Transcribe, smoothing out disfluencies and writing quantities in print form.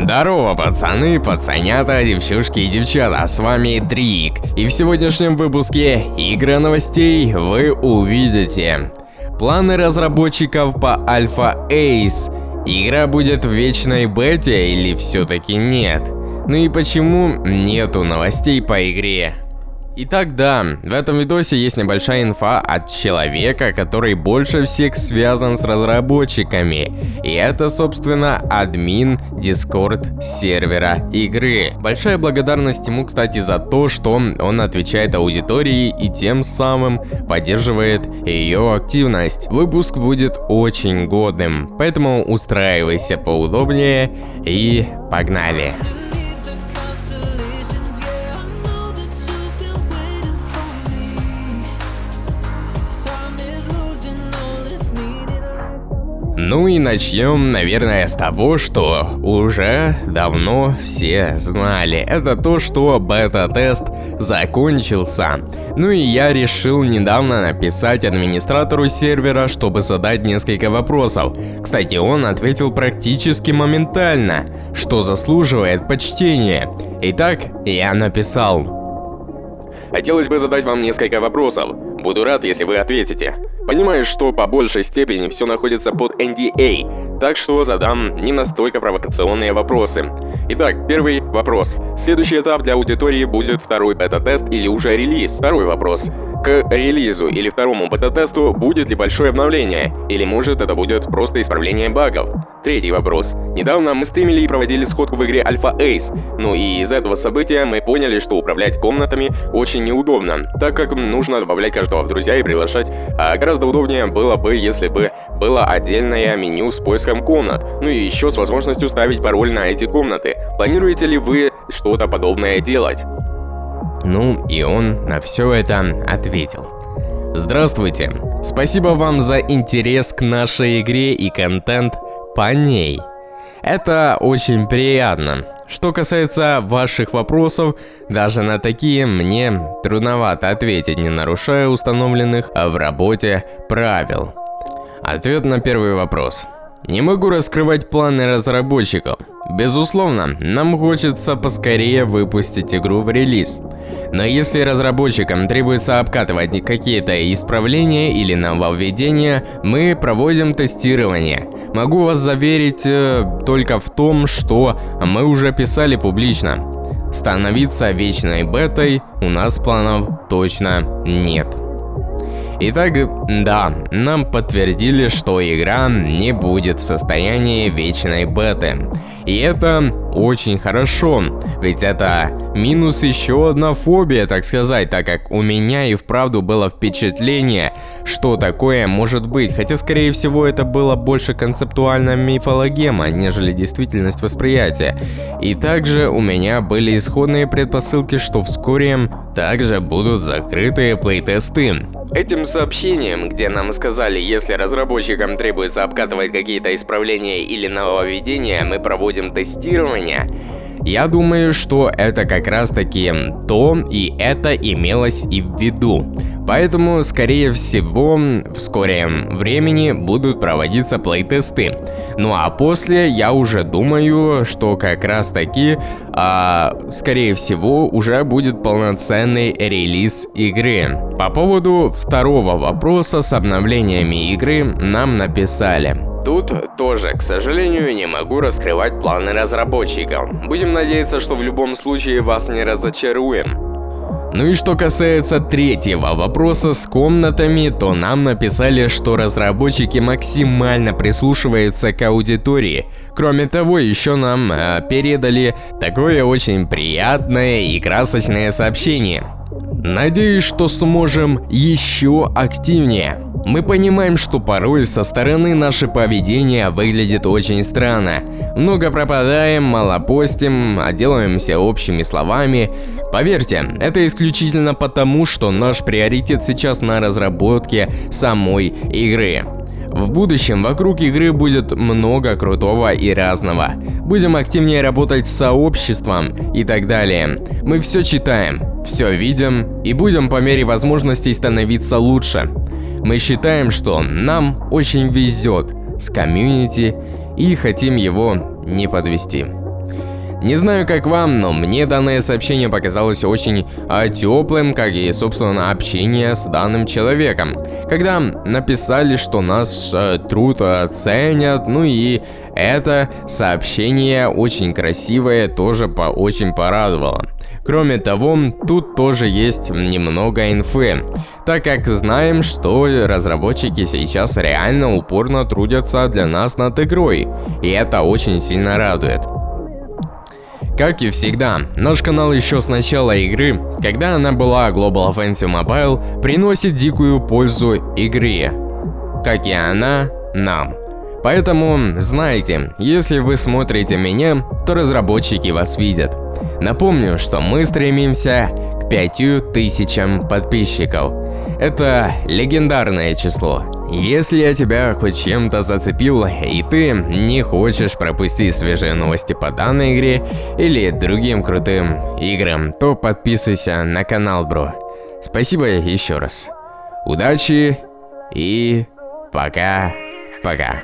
Здорово, пацаны, пацанята, девчушки и девчата, с вами Дрик. И в сегодняшнем выпуске игры новостей вы увидите планы разработчиков по Alpha Ace. Игра будет в вечной бете или все-таки нет? Ну и почему нету новостей по игре? Итак, да, в этом видосе есть небольшая инфа от человека, который больше всех связан с разработчиками. И это, собственно, админ Discord сервера игры. Большая благодарность ему, кстати, за то, что он отвечает аудитории и тем самым поддерживает ее активность. Выпуск будет очень годным, поэтому устраивайся поудобнее и погнали! Ну и начнем, наверное, с того, что уже давно все знали. Это то, что бета-тест закончился. Ну и я решил недавно написать администратору сервера, чтобы задать несколько вопросов. Кстати, он ответил практически моментально, что заслуживает почтения. Итак, я написал: хотелось бы задать вам несколько вопросов. Буду рад, если вы ответите. Понимаю, что по большей степени все находится под NDA, так что задам не настолько провокационные вопросы. Итак, первый вопрос. Следующий этап для аудитории будет второй бета-тест или уже релиз? Второй вопрос. К релизу или второму бета-тесту будет ли большое обновление? Или может это будет просто исправление багов? Третий вопрос. Недавно мы стримили и проводили сходку в игре Alpha Ace. Ну и из этого события мы поняли, что управлять комнатами очень неудобно, так как нужно добавлять каждого в друзья и приглашать. А гораздо удобнее было бы, если бы было отдельное меню с поиском комнат. Ну и еще с возможностью ставить пароль на эти комнаты. Планируете ли вы что-то подобное делать? Ну и он на все это ответил: здравствуйте, спасибо вам за интерес к нашей игре и контент по ней. Это очень приятно. Что касается ваших вопросов, даже на такие мне трудновато ответить, не нарушая установленных в работе правил. Ответ на первый вопрос. Не могу раскрывать планы разработчиков. Безусловно, нам хочется поскорее выпустить игру в релиз. Но если разработчикам требуется обкатывать какие-то исправления или нововведения, мы проводим тестирование. Могу вас заверить только в том, что мы уже писали публично. Становиться вечной бетой у нас планов точно нет. Итак, да, нам подтвердили, что игра не будет в состоянии вечной беты. И это очень хорошо, ведь это минус еще одна фобия, так сказать, так как у меня и вправду было впечатление, что такое может быть, хотя скорее всего это было больше концептуальная мифологема, нежели действительность восприятия. И также у меня были исходные предпосылки, что вскоре также будут закрытые плейтесты. Этим сообщением, где нам сказали, если разработчикам требуется обкатывать какие-то исправления или нововведения, мы проводим тестирование. Я думаю, что это как раз таки то, и это имелось и в виду. Поэтому, скорее всего, в скором времени будут проводиться плейтесты. Ну а после я уже думаю, что как раз таки, скорее всего, уже будет полноценный релиз игры. По поводу второго вопроса с обновлениями игры нам написали: тут тоже, к сожалению, не могу раскрывать планы разработчиков. Будем надеяться, что в любом случае вас не разочаруем. Ну и что касается третьего вопроса с комнатами, то нам написали, что разработчики максимально прислушиваются к аудитории. Кроме того, еще нам передали такое очень приятное и красочное сообщение. Надеюсь, что сможем еще активнее. Мы понимаем, что порой со стороны наше поведение выглядит очень странно. Много пропадаем, мало постим, отделаемся общими словами. Поверьте, это исключительно потому, что наш приоритет сейчас на разработке самой игры. В будущем вокруг игры будет много крутого и разного. Будем активнее работать с сообществом и так далее. Мы все читаем, все видим и будем по мере возможностей становиться лучше. Мы считаем, что нам очень везет с комьюнити и хотим его не подвести. Не знаю, как вам, но мне данное сообщение показалось очень теплым, как и, собственно, общение с данным человеком. Когда написали, что наш труд ценят, ну и это сообщение очень красивое, тоже очень порадовало. Кроме того, тут тоже есть немного инфы, так как знаем, что разработчики сейчас реально упорно трудятся для нас над игрой, и это очень сильно радует. Как и всегда, наш канал еще с начала игры, когда она была Global Offensive Mobile, приносит дикую пользу игре, как и она нам. Поэтому знайте, если вы смотрите меня, то разработчики вас видят. Напомню, что мы стремимся к 5000 подписчиков. Это легендарное число. Если я тебя хоть чем-то зацепил, и ты не хочешь пропустить свежие новости по данной игре или другим крутым играм, то подписывайся на канал, бро. Спасибо еще раз. Удачи и пока-пока.